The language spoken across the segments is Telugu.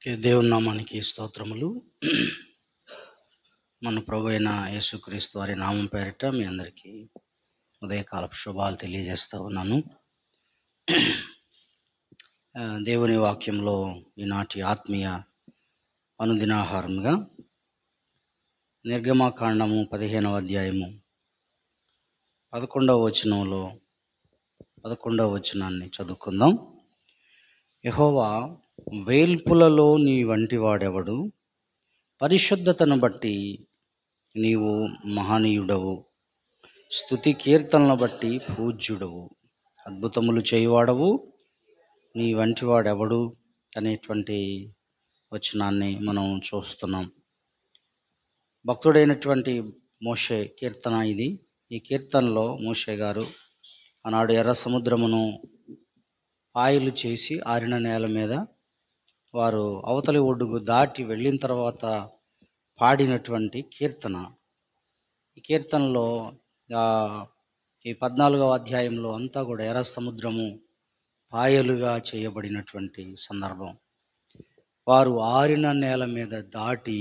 దేవుని నామానికి స్తోత్రములు. మన ప్రభు అయిన యేసుక్రీస్తు వారి నామం పేరిట మీ అందరికీ ఉదయకాలపు శుభాలు తెలియజేస్తూ ఉన్నాను. దేవుని వాక్యంలో ఈనాటి ఆత్మీయ అనుదినాహారంగా నిర్గమాకాండము 15వ అధ్యాయము 11వ వచనాన్ని చదువుకుందాం. యెహోవా, వేల్పులలో నీ వంటి వాడెవడు? పరిశుద్ధతను బట్టి నీవు మహనీయుడవు, స్తుతి కీర్తనలను బట్టి పూజ్యుడవు, అద్భుతములు చేయువాడవు, నీ వంటి వాడెవడు అనేటువంటి వచనాన్ని మనం చూస్తున్నాం. భక్తుడైనటువంటి మోషే కీర్తన ఇది. ఈ కీర్తనలో మోషే గారు ఆనాడు ఎర్ర సముద్రమును పాయలు చేసి ఆరిన నేల మీద వారు అవతలి ఒడ్డుకు దాటి వెళ్ళిన తర్వాత పాడినటువంటి కీర్తన. ఈ కీర్తనలో ఈ 14వ అధ్యాయంలో అంతా కూడా ఎర్ర సముద్రము పాయలుగా చేయబడినటువంటి సందర్భం. వారు ఆరిన నేల మీద దాటి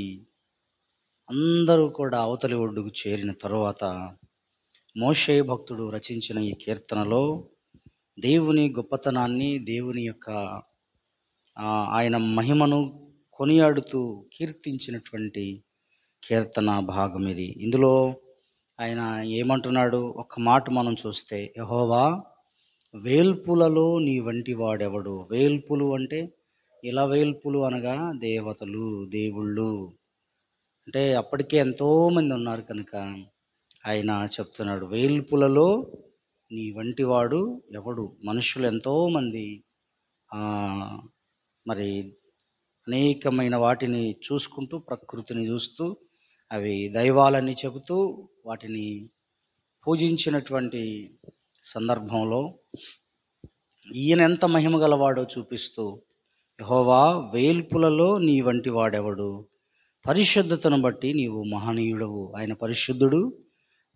అందరూ కూడా అవతలి ఒడ్డుకు చేరిన తరువాత మోషే భక్తుడు రచించిన ఈ కీర్తనలో దేవుని గొప్పతనాన్ని, దేవుని యొక్క ఆయన మహిమను కొనియాడుతూ కీర్తించినటువంటి కీర్తన భాగం ఇది. ఇందులో ఆయన ఏమంటున్నాడు? ఒక్క మాట మనం చూస్తే, యెహోవా, వేల్పులలో నీ వంటి వాడెవడు? వేల్పులు అంటే ఇలవేల్పులు అనగా దేవతలు, దేవుళ్ళు అంటే అప్పటికే ఎంతోమంది ఉన్నారు కనుక ఆయన చెప్తున్నాడు, వేల్పులలో నీ వంటి వాడు ఎవడు? మనుషులు ఎంతోమంది మరి అనేకమైన వాటిని చూసుకుంటూ, ప్రకృతిని చూస్తూ, అవి దైవాలని చెబుతూ వాటిని పూజించినటువంటి సందర్భంలో ఈయన ఎంత మహిమ గలవాడో చూపిస్తూ, యెహోవా, వేల్పులలో నీ వంటి వాడెవడు? పరిశుద్ధతను బట్టి నీవు మహనీయుడవు. ఆయన పరిశుద్ధుడు.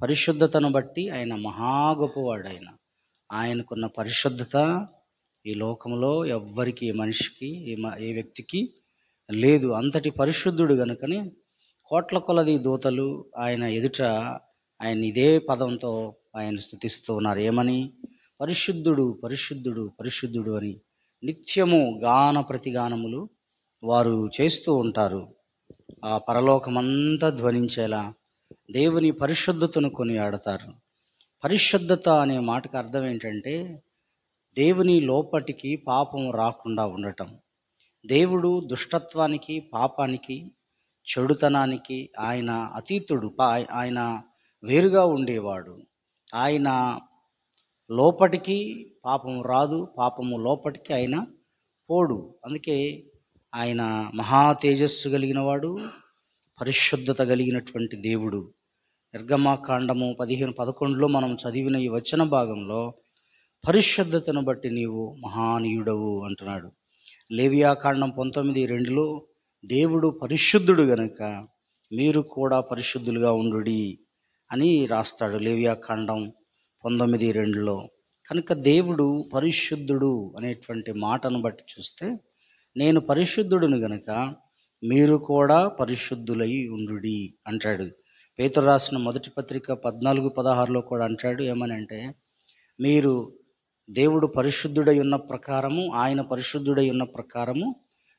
పరిశుద్ధతను బట్టి ఆయన మహా గొప్పవాడు. ఆయనకున్న పరిశుద్ధత ఈ లోకంలో ఎవ్వరికి, మనిషికి, ఏ వ్యక్తికి లేదు. అంతటి పరిశుద్ధుడు గనుకనే కోట్ల కొలది దూతలు ఆయన ఎదుట ఆయన ఇదే పదంతో ఆయన స్తుతిస్తూ ఉన్నారు. ఏమని? పరిశుద్ధుడు, పరిశుద్ధుడు, పరిశుద్ధుడు అని నిత్యము గాన ప్రతిగానములు వారు చేస్తూ ఉంటారు. ఆ పరలోకమంతా ధ్వనించేలా దేవుని పరిశుద్ధతను కొనియాడతారు. పరిశుద్ధత అనే మాటకు అర్థం ఏంటంటే దేవుని లోపటికి పాపం రాకుండా ఉండటం. దేవుడు దుష్టత్వానికి, పాపానికి, చెడుతనానికి ఆయన అతీతుడు. ఆయన వేరుగా ఉండేవాడు. ఆయన లోపటికి పాపము రాదు, పాపము లోపటికి ఆయన పోడు. అందుకే ఆయన మహా తేజస్సు కలిగిన వాడు, పరిశుద్ధత కలిగినటువంటి దేవుడు. నిర్గమాకాండము 15:11లో మనం చదివిన ఈ వచన భాగంలో పరిశుద్ధతను బట్టి నీవు మహానీయుడవు అంటున్నాడు. లేవియాకాండం 19:2లో దేవుడు పరిశుద్ధుడు గనుక మీరు కూడా పరిశుద్ధులుగా ఉండుడి అని రాస్తాడు లేవియాకాండం 19:2లో. కనుక దేవుడు పరిశుద్ధుడు అనేటువంటి మాటను బట్టి చూస్తే, నేను పరిశుద్ధుడును గనుక మీరు కూడా పరిశుద్ధులై ఉండుడి అంటాడు. పేతురు రాసిన మొదటి పత్రిక 14:16లో కూడా అంటాడు. ఏమని అంటే, మీరు దేవుడు పరిశుద్ధుడై ఉన్న ప్రకారము, ఆయన పరిశుద్ధుడై ఉన్న ప్రకారము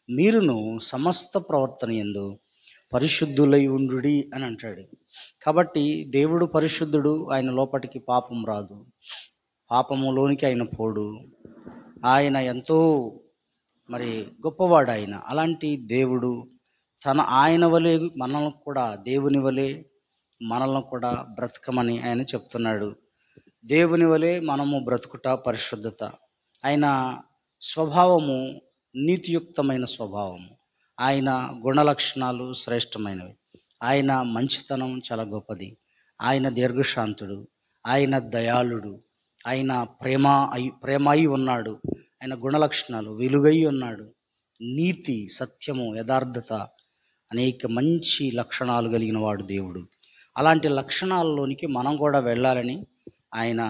మీరును సమస్త ప్రవర్తన యందు పరిశుద్ధులై ఉండుడి అని అంటాడు. కాబట్టి దేవుడు పరిశుద్ధుడు. ఆయన లోపటికి పాపం రాదు, పాపములోనికి ఆయన పోడు. ఆయన ఎంతో మరి గొప్పవాడు. అలాంటి దేవుడు ఆయన వలె మనల్ని కూడా, దేవుని వలె మనల్ని కూడా బ్రతకమని ఆయన చెప్తున్నాడు. దేవుని వలె మనము బ్రతుకుట పరిశుద్ధత. ఆయన స్వభావము నీతియుక్తమైన స్వభావము. ఆయన గుణలక్షణాలు శ్రేష్టమైనవి. ఆయన మంచితనం చాలా గొప్పది. ఆయన దీర్ఘశాంతుడు, ఆయన దయాళుడు, ఆయన ప్రేమాయి ఉన్నాడు. ఆయన గుణలక్షణాలు వెలుగై ఉన్నాడు. నీతి, సత్యము, యథార్థత, అనేక మంచి లక్షణాలు కలిగిన వాడు దేవుడు. అలాంటి లక్షణాలలోనికి మనం కూడా వెళ్ళాలని, ఆయన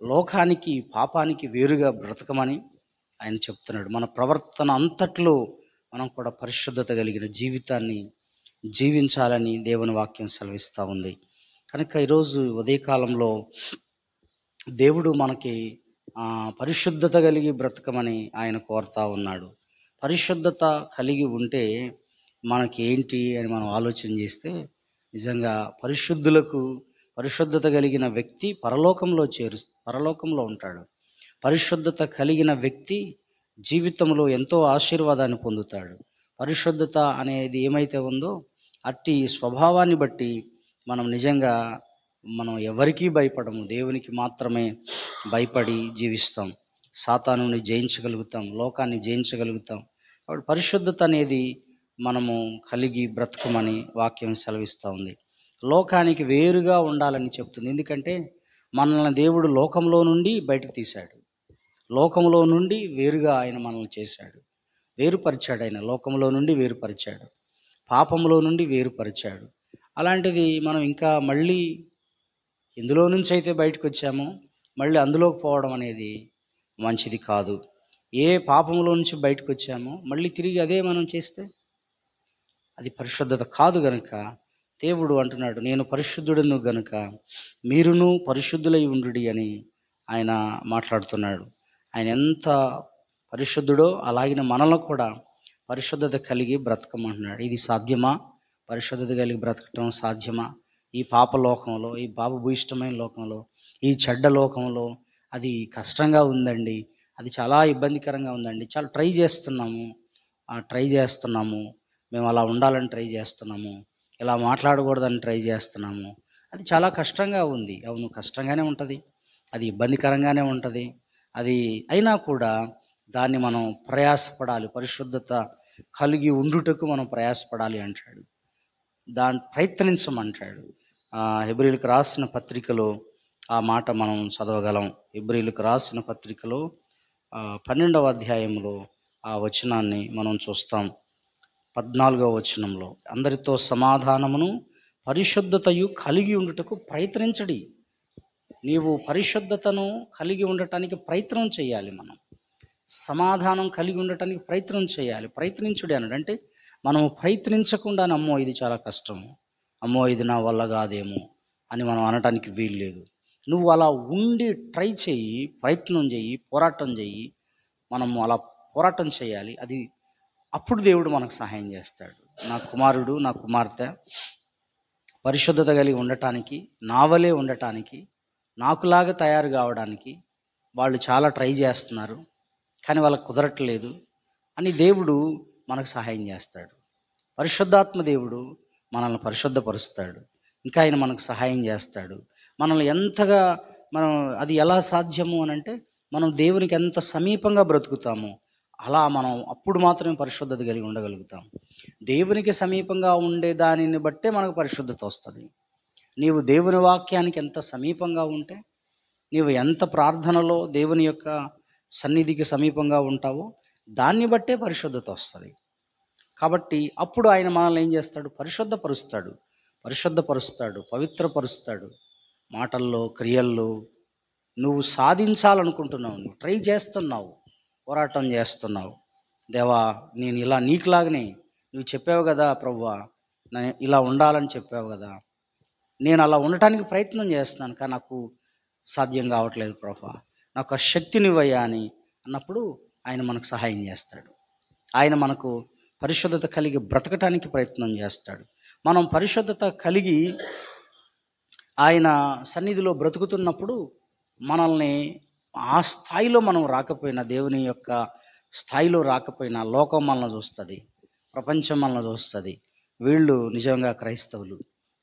లోకానికి, పాపానికి వేరుగా బ్రతకమని ఆయన చెప్తున్నాడు. మన ప్రవర్తన అంతట్లో మనం కూడా పరిశుద్ధత కలిగిన జీవితాన్ని జీవించాలని దేవుని వాక్యం సెలవిస్తూ ఉంది. కనుక ఈరోజు ఉదయకాలంలో దేవుడు మనకి పరిశుద్ధత కలిగి బ్రతకమని ఆయన కోరుతా ఉన్నాడు. పరిశుద్ధత కలిగి ఉంటే మనకి ఏంటి అని మనం ఆలోచన చేస్తే, నిజంగా పరిశుద్ధత కలిగిన వ్యక్తి పరలోకంలో ఉంటాడు. పరిశుద్ధత కలిగిన వ్యక్తి జీవితంలో ఎంతో ఆశీర్వాదాన్ని పొందుతాడు. పరిశుద్ధత అనేది ఏమైతే ఉందో అట్టి స్వభావాన్ని బట్టి మనం నిజంగా ఎవరికీ భయపడము, దేవునికి మాత్రమే భయపడి జీవిస్తాం. సాతానుని జయించగలుగుతాం, లోకాన్ని జయించగలుగుతాం. కాబట్టి పరిశుద్ధత అనేది మనము కలిగి బ్రతకమని వాక్యం సెలవిస్తూ ఉంది. లోకానికి వేరుగా ఉండాలని చెప్తుంది. ఎందుకంటే మనల్ని దేవుడు లోకంలో నుండి బయటకు తీశాడు. లోకంలో నుండి వేరుగా ఆయన మనల్ని చేశాడు, వేరుపరిచాడు. ఆయన లోకంలో నుండి వేరుపరిచాడు, పాపంలో నుండి వేరుపరిచాడు. అలాంటిది మనం ఇంకా మళ్ళీ ఎందులో నుంచి అయితే బయటకు వచ్చామో మళ్ళీ అందులోకి పోవడం అనేది మంచిది కాదు. ఏ పాపంలో నుంచి బయటకు వచ్చామో మళ్ళీ తిరిగి అదే మనం చేస్తే అది పరిశుద్ధత కాదు. గనుక దేవుడు అంటున్నాడు, నేను పరిశుద్ధుడను గనుక మీరును పరిశుద్ధులై ఉండుడి అని ఆయన మాట్లాడుతున్నాడు. ఆయన ఎంత పరిశుద్ధుడో అలాగిన మనలో కూడా పరిశుద్ధత కలిగి బ్రతకమంటున్నాడు. ఇది సాధ్యమా? పరిశుద్ధత కలిగి బ్రతకటం సాధ్యమా? ఈ పాపలోకంలో, ఈ పాపభూయిష్టమైన లోకంలో, ఈ చెడ్డ లోకంలో అది కష్టంగా ఉందండి, అది చాలా ఇబ్బందికరంగా ఉందండి. చాలా ట్రై చేస్తున్నాము, మేము అలా ఉండాలని ట్రై చేస్తున్నాము, ఇలా మాట్లాడకూడదని ట్రై చేస్తున్నాము, అది చాలా కష్టంగా ఉంది. అవును, కష్టంగానే ఉంటుంది, అది ఇబ్బందికరంగానే ఉంటుంది. అది అయినా కూడా దాన్ని మనం ప్రయాసపడాలి, పరిశుద్ధత కలిగి ఉండుటకు మనం ప్రయాసపడాలి అంటాడు. దాన్ని ప్రయత్నించమంటాడు. హెబ్రీయులకు రాసిన పత్రికలో ఆ మాట మనం చదవగలం. హెబ్రీయులకు రాసిన పత్రికలో 12వ అధ్యాయంలో ఆ వచనాన్ని మనం చూస్తాం. 14వ వచనంలో, అందరితో సమాధానమును పరిశుద్ధతయు కలిగి ఉండుటకు ప్రయత్నించడి. నీవు పరిశుద్ధతను కలిగి ఉండటానికి ప్రయత్నం చేయాలి. మనం సమాధానం కలిగి ఉండటానికి ప్రయత్నం చేయాలి. ప్రయత్నించుడి అన్నాడు. అంటే మనము ప్రయత్నించకుండా అమ్మో ఇది చాలా కష్టము, అమ్మో ఇది నా వల్ల కాదేమో అని మనం అనటానికి వీలు లేదు. నువ్వు అలా ఉండి ట్రై చేయి, ప్రయత్నం చేయి, పోరాటం చేయి. మనము అలా పోరాటం చేయాలి. అది అప్పుడు దేవుడు మనకు సహాయం చేస్తాడు. నా కుమారుడు, నా కుమార్తె పరిశుద్ధత కలిగి ఉండటానికి, నావలే ఉండటానికి, నాకులాగా తయారు కావడానికి వాళ్ళు చాలా ట్రై చేస్తున్నారు, కానీ వాళ్ళకు కుదరట్లేదు అని దేవుడు మనకు సహాయం చేస్తాడు. పరిశుద్ధాత్మ దేవుడు మనల్ని పరిశుద్ధపరుస్తాడు. ఇంకా ఆయన మనకు సహాయం చేస్తాడు. మనల్ని ఎంతగా అది ఎలా సాధ్యము అని అంటే, మనం దేవునికి ఎంత సమీపంగా బ్రతుకుతామో అలా మనం అప్పుడు మాత్రమే పరిశుద్ధత కలిగి ఉండగలుగుతాం. దేవునికి సమీపంగా ఉండే దానిని బట్టే మనకు పరిశుద్ధత వస్తుంది. నీవు దేవుని వాక్యానికి ఎంత సమీపంగా ఉంటే, నీవు ఎంత ప్రార్థనలో దేవుని యొక్క సన్నిధికి సమీపంగా ఉంటావో దాన్ని బట్టే పరిశుద్ధత వస్తుంది. కాబట్టి అప్పుడు ఆయన మనల్ని ఏం చేస్తాడు? పరిశుద్ధపరుస్తాడు, పవిత్రపరుస్తాడు. మాటల్లో, క్రియల్లో నువ్వు సాధించాలనుకుంటున్నావు, నువ్వు ట్రై చేస్తున్నావు, పోరాటం చేస్తున్నావు. దేవా, నేను ఇలా నీకులాగనే నువ్వు చెప్పావు కదా ప్రభువా, నేను ఇలా ఉండాలని చెప్పావు కదా, నేను అలా ఉండటానికి ప్రయత్నం చేస్తున్నాను, కానీ నాకు సాధ్యం కావట్లేదు ప్రభువా, నాకు ఆ శక్తినివ్వయ్యా అని అన్నప్పుడు ఆయన మనకు సహాయం చేస్తాడు. ఆయన మనకు పరిశుద్ధత కలిగి బ్రతకటానికి ప్రయత్నం చేస్తాడు. మనం పరిశుద్ధత కలిగి ఆయన సన్నిధిలో బ్రతుకుతున్నప్పుడు మనల్ని ఆ స్థాయిలో మనం రాకపోయినా, దేవుని యొక్క స్థాయిలో రాకపోయినా, లోకం మనల్ని చూస్తుంది, ప్రపంచం మనల్ని చూస్తుంది. వీళ్ళు నిజంగా క్రైస్తవులు,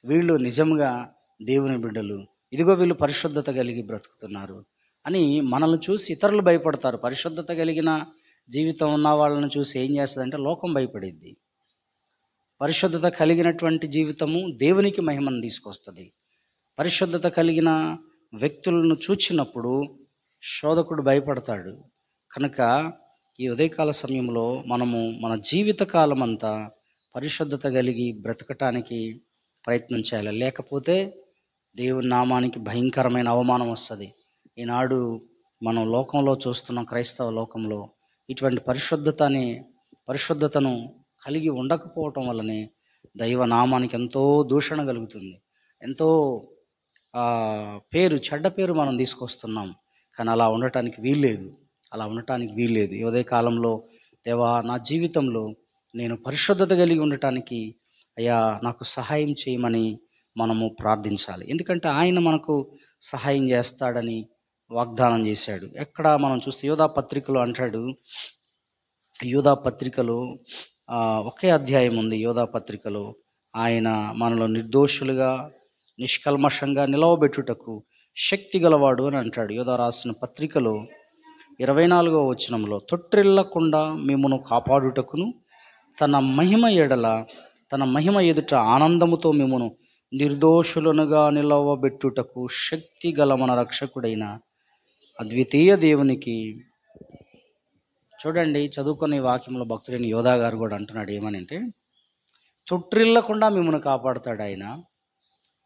వీళ్ళు నిజంగా దేవుని బిడ్డలు, ఇదిగో వీళ్ళు పరిశుద్ధత కలిగి బ్రతుకుతున్నారు అని మనల్ని చూసి ఇతరులు భయపడతారు. పరిశుద్ధత కలిగిన జీవితం ఉన్న వాళ్ళని చూసి ఏం చేస్తుందంటే లోకం భయపడిద్ది. పరిశుద్ధత కలిగినటువంటి జీవితము దేవునికి మహిమను తీసుకొస్తుంది. పరిశుద్ధత కలిగిన వ్యక్తులను చూచినప్పుడు శోధకుడు భయపడతాడు. కనుక ఈ ఉదయకాల సమయంలో మనము మన జీవిత కాలం అంతా పరిశుద్ధత కలిగి బ్రతకటానికి ప్రయత్నం చేయాలి. లేకపోతే దేవుని నామానికి భయంకరమైన అవమానం వస్తుంది. ఈనాడు మనం లోకంలో చూస్తున్న క్రైస్తవ లోకంలో ఇటువంటి పరిశుద్ధత అనే పరిశుద్ధతను కలిగి ఉండకపోవటం వల్లనే దైవనామానికి ఎంతో దూషణ కలుగుతుంది. ఎంతో చెడ్డ పేరు మనం తీసుకొస్తున్నాం. కానీ అలా ఉండటానికి వీల్లేదు. ఈ ఉదయ కాలంలో దేవా, నా జీవితంలో నేను పరిశుద్ధత కలిగి ఉండటానికి అయ్యా నాకు సహాయం చేయమని మనము ప్రార్థించాలి. ఎందుకంటే ఆయన మనకు సహాయం చేస్తాడని వాగ్దానం చేశాడు. ఎక్కడ మనం చూస్తే యోధా పత్రికలో అంటాడు, యోధా పత్రికలో ఒకే అధ్యాయం ఉంది. యోధా పత్రికలో ఆయన మనలో నిర్దోషులుగా నిష్కల్మషంగా నిలవబెట్టుటకు శక్తి గలవాడు అని అంటాడు. యోధా రాసిన పత్రికలో 24వ వచనంలో, తొట్టిల్లకుండా మిమ్మును కాపాడుటకును తన మహిమ ఎదుట ఆనందముతో మిమ్మును నిర్దోషులనుగా నిలవబెట్టుటకు శక్తి గల మన రక్షకుడైన అద్వితీయ దేవునికి. చూడండి, చదువుకునే వాక్యంలో భక్తుడైన యోధా గారు కూడా అంటున్నాడు ఏమనంటే, తొట్టిల్లకుండా మిమ్మల్ని కాపాడుతాడు ఆయన.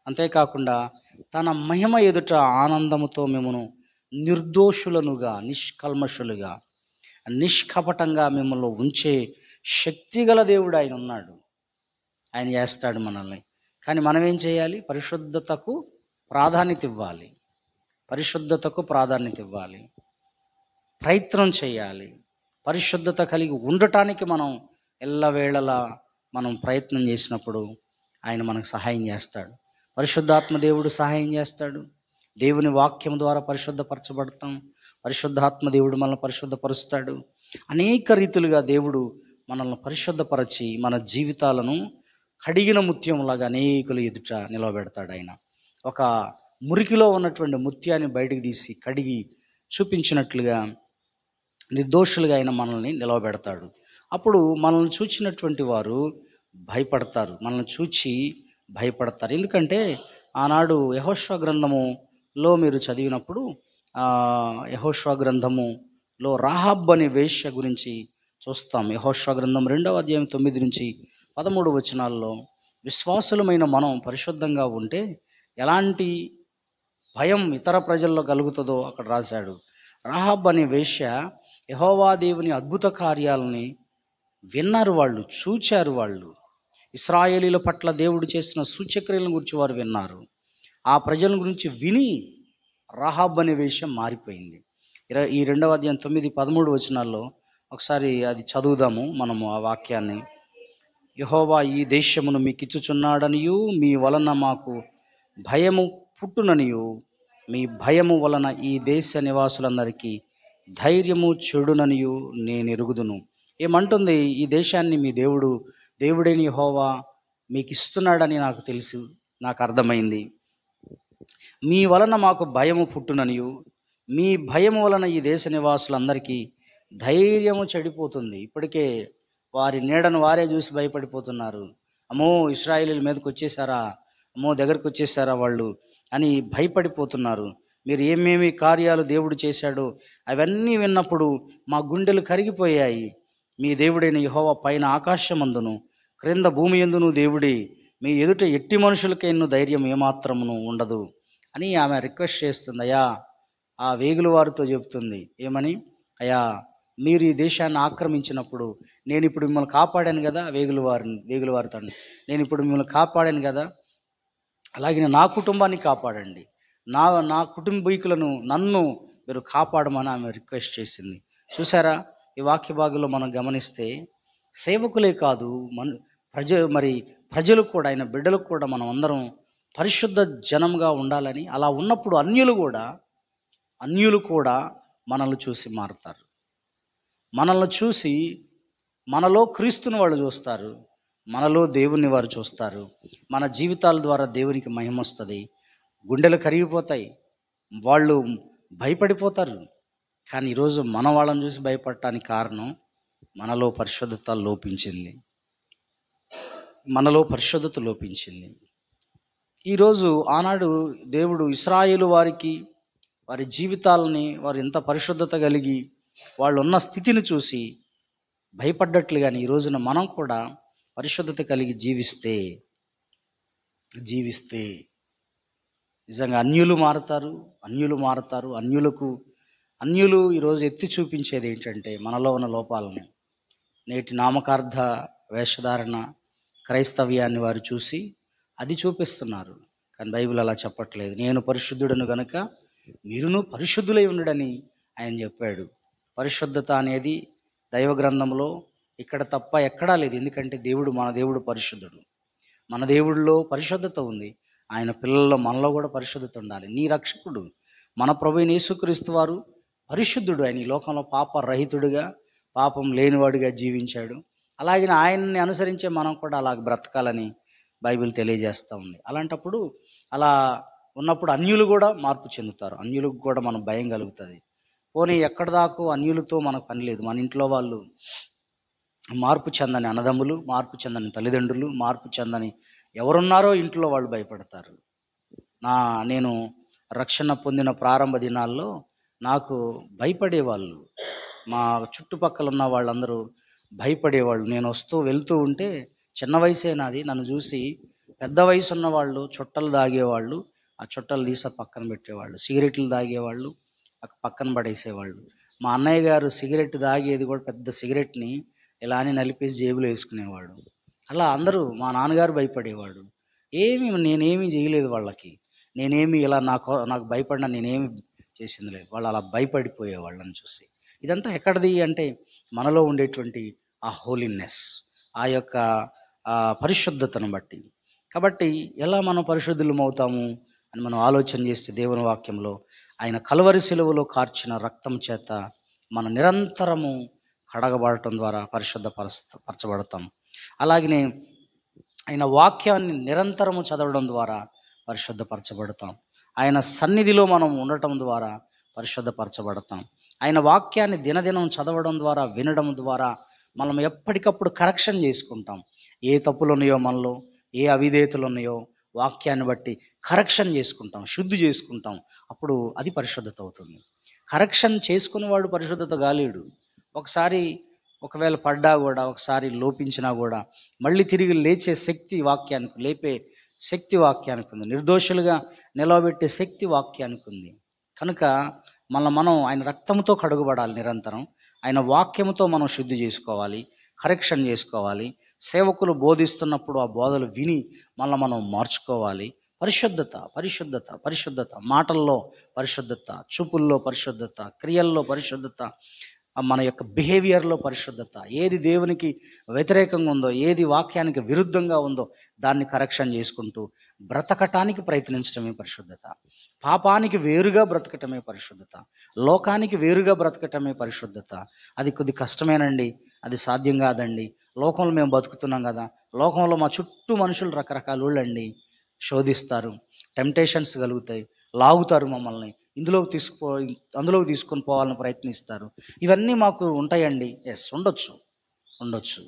అంతేకాకుండా తన మహిమ ఎదుట ఆనందముతో మిమ్మను నిర్దోషులనుగా, నిష్కల్మషులుగా, నిష్కపటంగా మిమ్మల్ని ఉంచే శక్తిగల దేవుడు ఆయన ఉన్నాడు. ఆయన చేస్తాడు మనల్ని. కానీ మనం ఏం చేయాలి? పరిశుద్ధతకు ప్రాధాన్యత ఇవ్వాలి, ప్రయత్నం చేయాలి. పరిశుద్ధత కలిగి ఉండటానికి మనం ఎల్లవేళలా మనం ప్రయత్నం చేసినప్పుడు ఆయన మనకు సహాయం చేస్తాడు. పరిశుద్ధాత్మ దేవుడు సహాయం చేస్తాడు. దేవుని వాక్యం ద్వారా పరిశుద్ధపరచబడతాం. పరిశుద్ధాత్మ దేవుడు మనల్ని పరిశుద్ధపరుస్తాడు. అనేక రీతులుగా దేవుడు మనల్ని పరిశుద్ధపరచి మన జీవితాలను కడిగిన ముత్యంలాగా అనేకులు ఎదుట నిలవబెడతాడు. ఆయన ఒక మురికిలో ఉన్నటువంటి ముత్యాన్ని బయటకు తీసి కడిగి చూపించినట్లుగా నిర్దోషులుగా ఆయన మనల్ని నిలవబెడతాడు. అప్పుడు మనల్ని చూచినటువంటి వారు భయపడతారు, ఎందుకంటే ఆనాడు యెహోషువ గ్రంథములో మీరు చదివినప్పుడు యెహోషువ గ్రంథములో రాహాబ్ అనే వేశ్య గురించి చూస్తాం. యెహోషువ గ్రంథం 2వ అధ్యాయం 9 నుంచి 13 వచనాల్లో విశ్వాసులమైన మనం పరిశుద్ధంగా ఉంటే ఎలాంటి భయం ఇతర ప్రజల్లో కలుగుతుందో అక్కడ రాశాడు. రాహాబ్ అనే వేశ్య యెహోవా దేవుని అద్భుత కార్యాలని విన్నారు, చూచారు. ఇశ్రాయేలీల పట్ల దేవుడు చేసిన సూచక్రియలను గురించి వారు విన్నారు. ఆ ప్రజల గురించి విని రాహాబ్ అనే వేశ్య మారిపోయింది. ఈ 2వ అధ్యాయం 9-13 వచనాల్లో ఒకసారి అది చదువుదాము మనము ఆ వాక్యాన్ని. యెహోవా ఈ దేశమును మీకు ఇచ్చుచున్నాడనియు, మీ వలన మాకు భయము పుట్టుననియు, మీ భయము వలన ఈ దేశ నివాసులందరికీ ధైర్యము చెడుననియు నేను ఎరుగుదును. ఏమంటుంది? ఈ దేశాన్ని మీ దేవుడైన యెహోవా మీకు ఇస్తున్నాడని నాకు తెలుసు, నాకు అర్థమైంది. మీ వలన మాకు భయము పుట్టుననియు, మీ భయము వలన ఈ దేశ నివాసులందరికీ ధైర్యము చెడిపోతుంది. ఇప్పటికే వారి నీడను వారే చూసి భయపడిపోతున్నారు. అమ్మో, ఇశ్రాయేలీల మీదకి వచ్చేసారా, దగ్గరకు వచ్చేసారా వాళ్ళు అని భయపడిపోతున్నారు. మీరు ఏమేమి కార్యాలు దేవుడు చేశాడో అవన్నీ విన్నప్పుడు మా గుండెలు కరిగిపోయాయి. మీ దేవుడైన యెహోవా పైన ఆకాశమందును క్రింద భూమి యందును దేవుడే, మీ ఎదుట ఎట్టి మనుషులకైనా ధైర్యం ఏమాత్రమును ఉండదు అని ఆమె రిక్వెస్ట్ చేస్తుంది. అయ్యా, ఆ వేగుల వారితో చెబుతుంది ఏమని? అయ్యా, మీరు ఈ దేశాన్ని ఆక్రమించినప్పుడు నేను ఇప్పుడు మిమ్మల్ని కాపాడాను కదా, వేగుల వారితో నేను ఇప్పుడు మిమ్మల్ని కాపాడాను కదా, అలాగే నా కుటుంబాన్ని కాపాడండి, నా కుటుంబీకులను నన్ను మీరు కాపాడమని ఆమె రిక్వెస్ట్ చేసింది. చూసారా, ఈ వాక్య భాగంలో మనం గమనిస్తే సేవకులే కాదు ప్రజలు కూడా, ఆయన బిడ్డలకు కూడా మనం అందరం పరిశుద్ధ జనంగా ఉండాలని, అలా ఉన్నప్పుడు అన్యులు కూడా మనల్ని చూసి మారుతారు. మనల్ని చూసి మనలో క్రీస్తుని వాళ్ళు చూస్తారు, మనలో దేవుణ్ణి వారు చూస్తారు. మన జీవితాల ద్వారా దేవునికి మహిమ వస్తుంది. గుండెలు కరిగిపోతాయి, వాళ్ళు భయపడిపోతారు. కానీ ఈరోజు మన వాళ్ళని చూసి భయపడటానికి కారణం మనలో పరిశుద్ధత లోపించింది. ఈరోజు ఆనాడు దేవుడు ఇశ్రాయేలు వారికి వారి జీవితాలని వారు ఎంత పరిశుద్ధత కలిగి వాళ్ళు ఉన్న స్థితిని చూసి భయపడ్డట్లుగాని ఈ రోజున మనం కూడా పరిశుద్ధత కలిగి జీవిస్తే నిజంగా అన్యులు మారతారు. అన్యులు ఈరోజు ఎత్తి చూపించేది ఏంటంటే మనలో ఉన్న లోపాలను. నేటి నామకార్థ వేషధారణ క్రైస్తవ్యాన్ని వారు చూసి అది చూపిస్తున్నారు. కానీ బైబిల్ అలా చెప్పట్లేదు. నేను పరిశుద్ధుడను గనుక మీరును పరిశుద్ధులై ఉండడని ఆయన చెప్పాడు. పరిశుద్ధత అనేది దైవ గ్రంథంలో ఇక్కడ తప్ప ఎక్కడా లేదు. ఎందుకంటే మన దేవుడు పరిశుద్ధుడు. మన దేవుడిలో పరిశుద్ధత ఉంది. ఆయన పిల్లల్లో మనలో కూడా పరిశుద్ధత ఉండాలి. నీ రక్షకుడు మన ప్రభువైన యేసుక్రీస్తు వారు పరిశుద్ధుడు. ఆయన ఈ లోకంలో పాపరహితుడిగా, పాపం లేనివాడిగా జీవించాడు. అలాగే ఆయన్ని అనుసరించే మనం కూడా అలాగ బ్రతకాలని బైబిల్ తెలియజేస్తూ ఉంది. అలాంటప్పుడు అలా ఉన్నప్పుడు అన్యులు కూడా మార్పు చెందుతారు. అన్యులకు కూడా మనం భయం కలుగుతుంది. పోనీ ఎక్కడి దాకా అన్యులతో మనకు పని లేదు. మన ఇంట్లో వాళ్ళు మార్పు చెందని అన్నదమ్ములు, మార్పు చెందని తల్లిదండ్రులు, మార్పు చెందని ఎవరున్నారో ఇంట్లో వాళ్ళు భయపడతారు. నేను రక్షణ పొందిన ప్రారంభ దినాల్లో నాకు భయపడేవాళ్ళు. మా చుట్టుపక్కల ఉన్న వాళ్ళందరూ భయపడేవాళ్ళు. నేను వెళ్తూ ఉంటే చిన్న వయసే నాది. నన్ను చూసి పెద్ద వయసు ఉన్న వాళ్ళు చుట్టలు తాగేవాళ్ళు. ఆ చుట్టలు తీసి పక్కన పెట్టేవాళ్ళు. సిగరెట్లు తాగేవాళ్ళు పక్కన పడేసేవాళ్ళు. మా అన్నయ్య గారు సిగరెట్ తాగేది కూడా పెద్ద సిగరెట్ని ఇలా అని నలిపేసి జేబులో వేసుకునేవాడు. అలా అందరూ, మా నాన్నగారు భయపడేవాడు. నేనేమీ చేయలేదు వాళ్ళకి. నేనేమి ఇలా నాకు భయపడినా నేనేమి చేసింది లేదు. వాళ్ళు అలా భయపడిపోయేవాళ్ళని చూసి. ఇదంతా ఎక్కడిది అంటే మనలో ఉండేటువంటి ఆ హోలీనెస్, ఆ యొక్క పరిశుద్ధతను బట్టి. కాబట్టి ఎలా మనం పరిశుద్ధులం అవుతాము అని మనం ఆలోచన చేస్తే దేవుని వాక్యంలో ఆయన కల్వరి శిలువలో కార్చిన రక్తం చేత మనం నిరంతరము కడగబడటం ద్వారా పరిశుద్ధపరచబడతాం. అలాగనే ఆయన వాక్యాన్ని నిరంతరము చదవడం ద్వారా పరిశుద్ధపరచబడతాం. ఆయన సన్నిధిలో మనం ఉండటం ద్వారా పరిశుద్ధపరచబడతాం. ఆయన వాక్యాన్ని దినదినం చదవడం ద్వారా, వినడం ద్వారా మనం ఎప్పటికప్పుడు కరెక్షన్ చేసుకుంటాం. ఏ తప్పులు ఉన్నాయో మనలో, ఏ అవిధేయతలు ఉన్నాయో వాక్యాన్ని బట్టి కరెక్షన్ చేసుకుంటాం, శుద్ధి చేసుకుంటాం. అప్పుడు అది పరిశుద్ధత అవుతుంది. కరెక్షన్ చేసుకునేవాడు పరిశుద్ధత కాలేడు. ఒకవేళ పడ్డా కూడా, ఒకసారి లోపించినా కూడా మళ్ళీ తిరిగి లేచే శక్తి వాక్యానికి, లేపే శక్తి వాక్యానికి ఉంది. నిర్దోషులుగా నిలవబెట్టే శక్తి వాక్యానికి ఉంది. కనుక మనం ఆయన రక్తంతో కడుగుబడాలి. నిరంతరం ఆయన వాక్యంతో మనం శుద్ధి చేసుకోవాలి, కరెక్షన్ చేసుకోవాలి. సేవకులు బోధిస్తున్నప్పుడు ఆ బోధలు విని మనం మార్చుకోవాలి. పరిశుద్ధత, పరిశుద్ధత, పరిశుద్ధత. మాటల్లో పరిశుద్ధత, చూపుల్లో పరిశుద్ధత, క్రియల్లో పరిశుద్ధత, మన యొక్క బిహేవియర్లో పరిశుద్ధత. ఏది దేవునికి వ్యతిరేకంగా ఉందో, ఏది వాక్యానికి విరుద్ధంగా ఉందో దాన్ని కరెక్షన్ చేసుకుంటూ బ్రతకటానికి ప్రయత్నించడమే పరిశుద్ధత. పాపానికి వేరుగా బ్రతకటమే పరిశుద్ధత. లోకానికి వేరుగా బ్రతకటమే పరిశుద్ధత. అది కొద్ది కష్టమేనండి, అది సాధ్యం కాదండి. లోకంలో మేము బతుకుతున్నాం కదా, లోకంలో మా చుట్టూ మనుషులు రకరకాల వాళ్ళండి, శోధిస్తారు, టెంప్టేషన్స్ కలుగుతాయి, లాగుతారు మమ్మల్ని, అందులోకి తీసుకొని పోవాలని ప్రయత్నిస్తారు. ఇవన్నీ మాకు ఉంటాయండి. ఉండొచ్చు.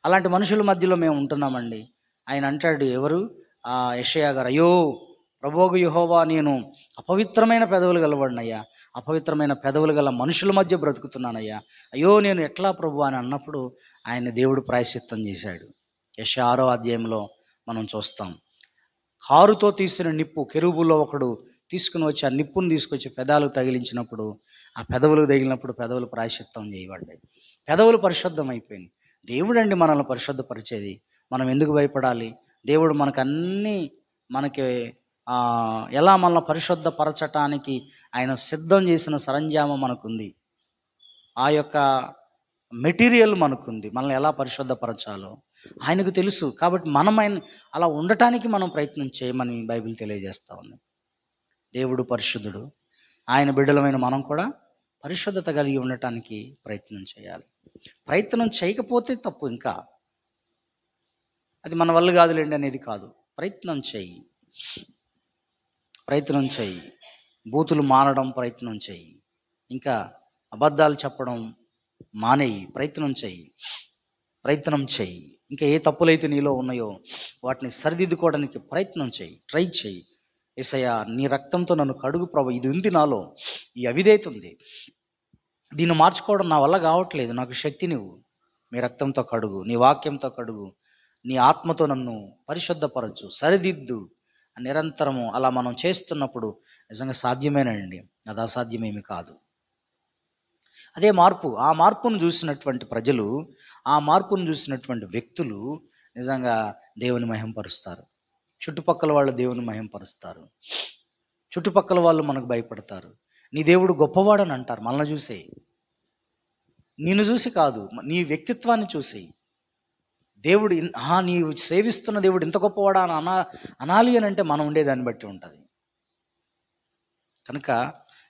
అలాంటి మనుషుల మధ్యలో మేము ఉంటున్నామండి. ఆయన అంటాడు, ఎవరు? యెషయా గారు, అయ్యో ప్రభువు యెహోవా, నేను అపవిత్రమైన పెదవులు గలవాడినయ్యా, అపవిత్రమైన పెదవులు గల మనుషుల మధ్య బ్రతుకుతున్నానయ్యా, అయ్యో నేను ఎట్లా ప్రభు అని అన్నప్పుడు ఆయన దేవుడు ప్రాయశ్చిత్తం చేశాడు. యెషయా 6వ అధ్యాయంలో మనం చూస్తాం. కారుతో తీసిన నిప్పు, కెరూబుల్లో ఒకడు తీసుకుని వచ్చి ఆ నిప్పును తీసుకొచ్చి పెదాలకు తగిలించినప్పుడు, ఆ పెదవులకు తగిలినప్పుడు పెదవులు ప్రాయశ్చిత్తం చేయబడ్డాయి. పెదవులు పరిశుద్ధం అయిపోయింది. దేవుడు అండి మనల్ని పరిశుద్ధపరిచేది. మనం ఎందుకు భయపడాలి? దేవుడు మనకి ఎలా మనల్ని పరిశుద్ధపరచటానికి ఆయన సిద్ధం చేసిన సరంజామం మనకుంది. ఆ యొక్క మెటీరియల్ మనకుంది. మనల్ని ఎలా పరిశుద్ధపరచాలో ఆయనకు తెలుసు. కాబట్టి ఆయన అలా ఉండటానికి మనం ప్రయత్నం చేయమని బైబిల్ తెలియజేస్తూ ఉంది. దేవుడు పరిశుద్ధుడు. ఆయన బిడ్డలమైన మనం కూడా పరిశుద్ధత కలిగి ఉండటానికి ప్రయత్నం చేయాలి. ప్రయత్నం చేయకపోతే తప్పు. ఇంకా అది మన వల్ల కాదులేండి అనేది కాదు. ప్రయత్నం చేయి. బూతులు మానడం ప్రయత్నం చేయి. ఇంకా అబద్ధాలు చెప్పడం మానేయి. ప్రయత్నం చేయి. ఇంకా ఏ తప్పులైతే నీలో ఉన్నాయో వాటిని సరిదిద్దుకోవడానికి ప్రయత్నం చేయి. ట్రై చేయి. యేసయ్యా, నీ రక్తంతో నన్ను కడుగు ప్రభు, ఇది ఉంది నాలో, ఈ అవిధేయత ఉంది, దీన్ని మార్చుకోవడం నా వల్ల కావట్లేదు, నాకు శక్తి నువ్వు, నీ రక్తంతో కడుగు, నీ వాక్యంతో కడుగు, నీ ఆత్మతో నన్ను పరిశుద్ధపరచు, సరిదిద్దు. నిరంతరము అలా మనం చేస్తున్నప్పుడు నిజంగా సాధ్యమేనండి, అది అసాధ్యమేమి కాదు. అదే మార్పు. ఆ మార్పును చూసినటువంటి ప్రజలు ఆ మార్పును చూసినటువంటి వ్యక్తులు నిజంగా దేవుని మహింపరుస్తారు. చుట్టుపక్కల వాళ్ళు దేవుని మహింపరుస్తారు. చుట్టుపక్కల వాళ్ళు మనకు భయపడతారు. నీ దేవుడు గొప్పవాడని అంటారు మనల్ని చూసే. నిన్ను చూసి కాదు, నీ వ్యక్తిత్వాన్ని చూసి. దేవుడు నీవు సేవిస్తున్న దేవుడు ఇంత గొప్పవాడా అని అనాలి అని అంటే మనం ఉండేదాన్ని బట్టి ఉంటుంది. కనుక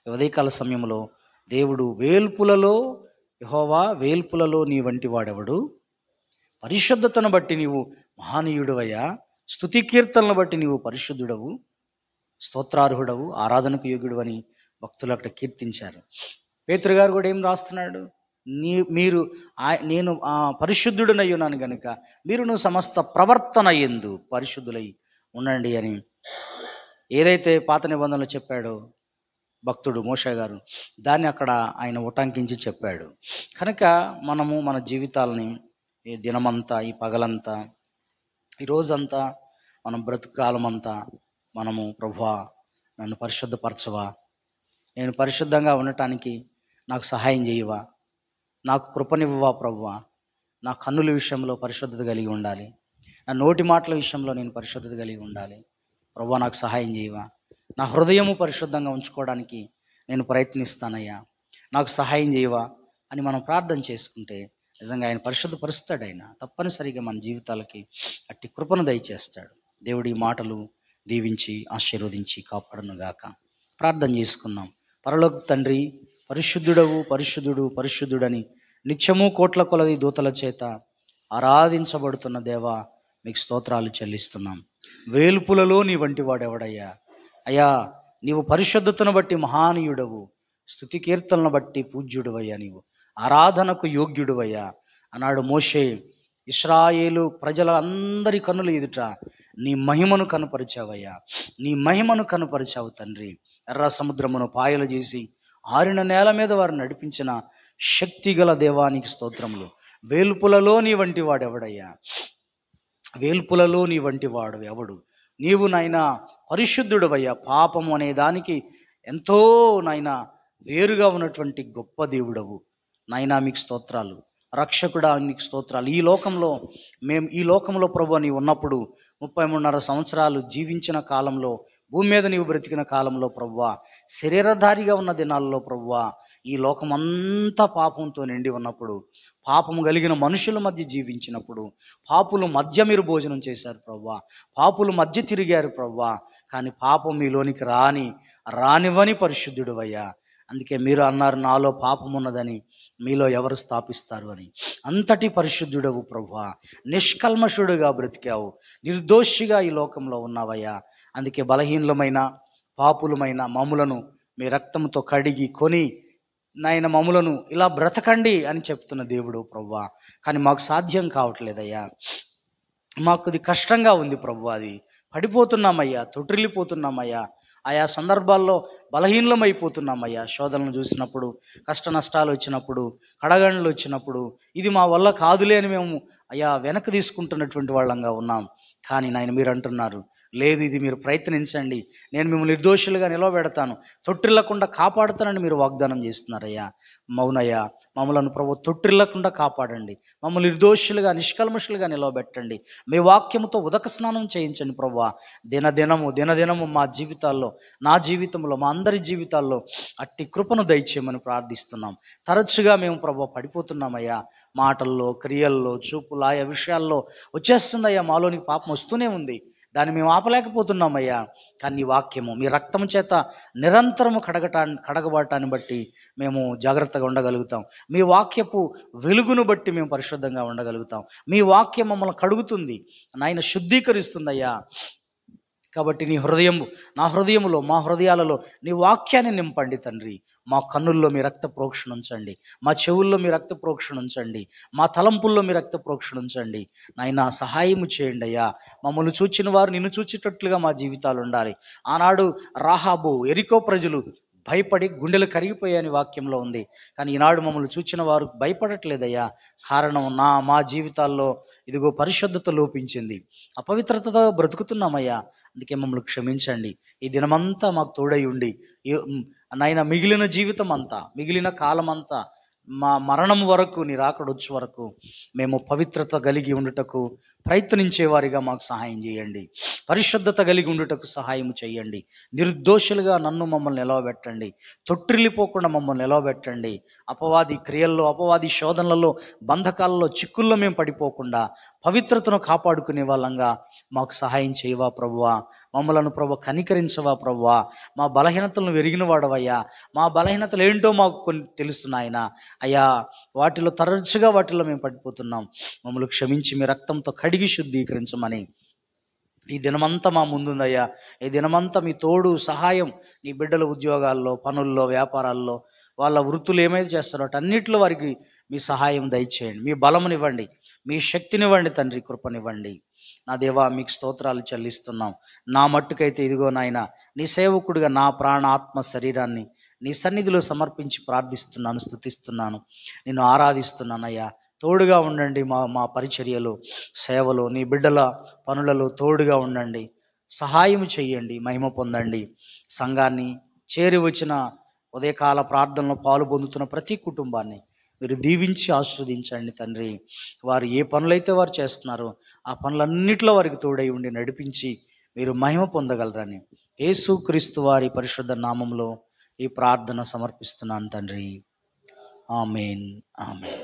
ఉదయకాల సమయంలో దేవుడు యెహోవా వేల్పులలో నీ వంటి వాడెవడు, పరిశుద్ధతను బట్టి నీవు మహానీయుడవయ్యా, స్తుతి కీర్తనలను బట్టి నీవు పరిశుద్ధుడవు, స్తోత్రార్హుడవు, ఆరాధనకు యోగ్యుడు అని భక్తులు అక్కడ కీర్తించారు. పేతురు గారు కూడా ఏం రాస్తున్నాడు, నేను పరిశుద్ధుడనయ్యున్నాను గనుక మీరును సమస్త ప్రవర్తన యందు పరిశుద్ధులై ఉండండి అని ఏదైతే పాత నిబంధనలు చెప్పాడో భక్తుడు మోషే గారు, దాన్ని అక్కడ ఆయన ఉటంకించి చెప్పాడు. కనుక మనము మన జీవితాలని ఈ దినమంతా, ఈ పగలంతా, ఈ రోజంతా, మనం బ్రతుకాలం అంతా మనము ప్రభువా నన్ను పరిశుద్ధపరచవా, నేను పరిశుద్ధంగా ఉండటానికి నాకు సహాయం చేయవా, నాకు కృపనివ్వవా ప్రభువా, నా కన్నుల విషయంలో పరిశుద్ధత కలిగి ఉండాలి, నా నోటి మాటల విషయంలో నేను పరిశుద్ధత కలిగి ఉండాలి, ప్రభువా నాకు సహాయం చేయవా, నా హృదయము పరిశుద్ధంగా ఉంచుకోవడానికి నేను ప్రయత్నిస్తానయ్యా, నాకు సహాయం చేయవా అని మనం ప్రార్థన చేసుకుంటే నిజంగా ఆయన పరిశుద్ధపరుస్తాడు. ఆయన తప్పనిసరిగా మన జీవితాలకి అట్టి కృపను దయచేస్తాడు. దేవుడి మాటలు దీవించి ఆశీర్వదించి కాపాడును గాక. ప్రార్థన చేసుకుందాం. పరలోక తండ్రి, పరిశుద్ధుడవు, పరిశుద్ధుడు, పరిశుద్ధుడని నిత్యము కోట్ల కొలది దూతల చేత ఆరాధించబడుతున్న దేవా, మీకు స్తోత్రాలు చెల్లిస్తున్నాం. వేల్పులలో నీ వంటి వాడెవడయ్యా? అయ్యా, నీవు పరిశుద్ధతను బట్టి మహానీయుడవు, స్తుతి కీర్తనను బట్టి పూజ్యుడువయ్యా, నీవు ఆరాధనకు యోగ్యుడువయ్యా అన్నాడు మోషే. ఇశ్రాయేలు ప్రజల అందరి కన్నుల ఎదుట నీ మహిమను కనపరిచావయ్యా, నీ మహిమను కనపరిచావు తండ్రి. ఎర్ర సముద్రమును పాయలు చేసి ఆరిన నేల మీద వారు నడిపించిన శక్తిగల దేవానికి స్తోత్రములు. వేల్పులలో నీ వంటి వాడెవడయ్యా? వేల్పులలో నీ వంటి వాడు ఎవడు? నీవు నాయనా పరిశుద్ధుడవయ్యా. పాపము అనే దానికి ఎంతో నాయనా వేరుగా ఉన్నటువంటి గొప్ప దేవుడవు నాయనా, మీకు స్తోత్రాలు. రక్షకుడా, నీకు స్తోత్రాలు. ఈ లోకంలో ప్రభువా నీవు ఉన్నప్పుడు 33.5 సంవత్సరాలు జీవించిన కాలంలో, భూమి మీద నీవు బ్రతికిన కాలంలో ప్రభువా, శరీరధారిగా ఉన్న దినాల్లో ప్రభువా, ఈ లోకమంతా పాపంతో నిండి ఉన్నప్పుడు, పాపము కలిగిన మనుషుల మధ్య జీవించినప్పుడు, పాపుల మధ్య మీరు భోజనం చేశారు ప్రభువా, పాపుల మధ్య తిరిగారు ప్రభువా. కానీ పాపం మీలోనికి రానివని పరిశుద్ధుడువయ్యా. అందుకే మీరు అన్నారు, నాలో పాపం ఉన్నదని మీలో ఎవరు స్థాపిస్తారు అని. అంతటి పరిశుద్ధుడవు ప్రభువా, నిష్కల్మషుడుగా బ్రతికావు, నిర్దోషిగా ఈ లోకంలో ఉన్నావయ్యా. అందుకే బలహీనులమైన పాపులమైన మమ్ములను మీ రక్తంతో కడిగి కొని నాయన మమ్ములను ఇలా బ్రతకండి అని చెప్తున్న దేవుడు ప్రభువా. కానీ మాకు సాధ్యం కావట్లేదయ్యా, మాకు అది కష్టంగా ఉంది ప్రభువా. అది పడిపోతున్నామయ్యా, తొట్టిల్లిపోతున్నామయ్యా. ఆయా సందర్భాల్లో బలహీనమైపోతున్నామయ్యా. శోధనలు చూసినప్పుడు, కష్ట నష్టాలు వచ్చినప్పుడు, కడగండ్లు వచ్చినప్పుడు, ఇది మా వల్ల కాదులే అని మేము అయ్యా వెనక్కి తీసుకుంటున్నటువంటి వాళ్ళంగా ఉన్నాం. కానీ నాయన మీరు అంటున్నారు, లేదు, ఇది మీరు ప్రయత్నించండి, నేను మిమ్మల్ని నిర్దోషులుగా నిలవబెడతాను, తొట్టిల్లకుండా కాపాడుతానని మీరు వాగ్దానం చేస్తున్నారయ్యా. మౌనయ్యా, మమ్మలను ప్రభు తొట్టిల్లకుండా కాపాడండి, మమ్మల్ని నిర్దోషులుగా నిష్కల్మషులుగా నిలవబెట్టండి, మీ వాక్యముతో ఉదక స్నానం చేయించండి ప్రభువా. దినదినము మా జీవితాల్లో, నా జీవితంలో, మా అందరి జీవితాల్లో అట్టి కృపను దయచేయమని ప్రార్థిస్తున్నాం. తరచుగా మేము ప్రభు పడిపోతున్నామయ్యా, మాటల్లో, క్రియల్లో, చూపులు, ఆయా విషయాల్లో వచ్చేస్తుందయ్యా, మాలోనికి పాపం వస్తూనే ఉంది, దాన్ని మేము ఆపలేకపోతున్నామయ్యా. కానీ నీ వాక్యము మీ రక్తం చేత నిరంతరము కడగబడటాన్ని బట్టి మేము జాగ్రత్తగా ఉండగలుగుతాం. మీ వాక్యపు వెలుగును బట్టి మేము పరిశుద్ధంగా ఉండగలుగుతాం. మీ వాక్యం మమ్మల్ని కడుగుతుంది నాయన, శుద్ధీకరిస్తుందయ్యా. కాబట్టి నా హృదయములో, మా హృదయాలలో నీ వాక్యాన్ని నింపండి తండ్రి. మా కన్నుల్లో మీ రక్త ప్రోక్షణ ఉంచండి, మా చెవుల్లో మీ రక్త ప్రోక్షణ ఉంచండి, మా తలంపుల్లో మీ రక్త ప్రోక్షణ ఉంచండి. నాయనా సహాయము చేయండి అయ్యా. మమ్మల్ని చూచిన వారు నిన్ను చూచేటట్లుగా మా జీవితాలు ఉండాలి. ఆనాడు రాహాబు, ఎరికో ప్రజలు భయపడి గుండెలు కరిగిపోయాయని వాక్యంలో ఉంది. కానీ ఈనాడు మమ్మల్ని చూచిన వారు భయపడట్లేదయ్యా. కారణం మా జీవితాల్లో ఇదిగో పరిశుద్ధత లోపించింది, అపవిత్రతతో బ్రతుకుతున్నామయ్యా. అందుకే మమ్మల్ని క్షమించండి. ఈ దినమంతా మాకు తోడై ఉండి నాయన మిగిలిన జీవితం అంతా, మిగిలిన కాలం అంతా మా మరణం వరకు, నీ రాకడొచ్చు వరకు మేము పవిత్రత కలిగి ఉండుటకు ప్రయత్నించే వారిగా మాకు సహాయం చేయండి. పరిశుద్ధత కలిగి ఉండుటకు సహాయం చేయండి. నిర్దోషులుగా నన్ను మమ్మల్ని నిలవబెట్టండి. తొట్టిల్లిపోకుండా మమ్మల్ని నిలవబెట్టండి. అపవాది క్రియల్లో, అపవాది శోధనలలో, బంధకాలలో, చిక్కుల్లో మేము పడిపోకుండా పవిత్రతను కాపాడుకునే వాళ్ళంగా మాకు సహాయం చేయవా ప్రభువా. మమ్మలను ప్రభు కనికరించవా ప్రభువా. మా బలహీనతలను ఎరిగిన వాడవయ్యా. మా బలహీనతలు ఏంటో మాకు కొన్ని తెలుసు నాయన. అయ్యా, వాటిలో తరచుగా మేము పడిపోతున్నాం. మమ్మల్ని క్షమించి మీ రక్తంతో కడిగి శుద్ధీకరించమని ఈ దినమంతా మా ముందుందయ్యా. ఈ దినమంతా మీ తోడు, సహాయం, నీ బిడ్డల ఉద్యోగాల్లో, పనుల్లో, వ్యాపారాల్లో, వాళ్ళ వృత్తులు ఏమైతే చేస్తారో అన్నిట్లో వారికి మీ సహాయం దయచేయండి. మీ బలమునివ్వండి, మీ శక్తినివ్వండి తండ్రి, కృపనివ్వండి. నా దేవా, మీకు స్తోత్రాలు చెల్లిస్తున్నాం. నా మట్టుకైతే ఇదిగో నాయన, నీ సేవకుడిగా నా ప్రాణ, ఆత్మ, శరీరాన్ని నీ సన్నిధిలో సమర్పించి ప్రార్థిస్తున్నాను, స్తుతిస్తున్నాను, నిన్ను ఆరాధిస్తున్నానయ్యా. తోడుగా ఉండండి మా పరిచర్యలో, సేవలో, నీ బిడ్డల పనులలో తోడుగా ఉండండి. సహాయం చెయ్యండి, మహిమ పొందండి. సంఘాన్ని చేరి వచ్చిన ఉదయకాల ప్రార్థనలో పాలు పొందుతున్న ప్రతి కుటుంబాన్ని మీరు దీవించి ఆశీర్వదించండి తండ్రి. వారు ఏ పనులైతే వారు చేస్తున్నారో ఆ పనులన్నిటిలో వారికి తోడై ఉండి నడిపించి మీరు మహిమ పొందగలరని యేసుక్రీస్తు వారి పరిశుద్ధ నామంలో ఈ ప్రార్థన సమర్పిస్తున్నాను తండ్రి. ఆమేన్, ఆమేన్.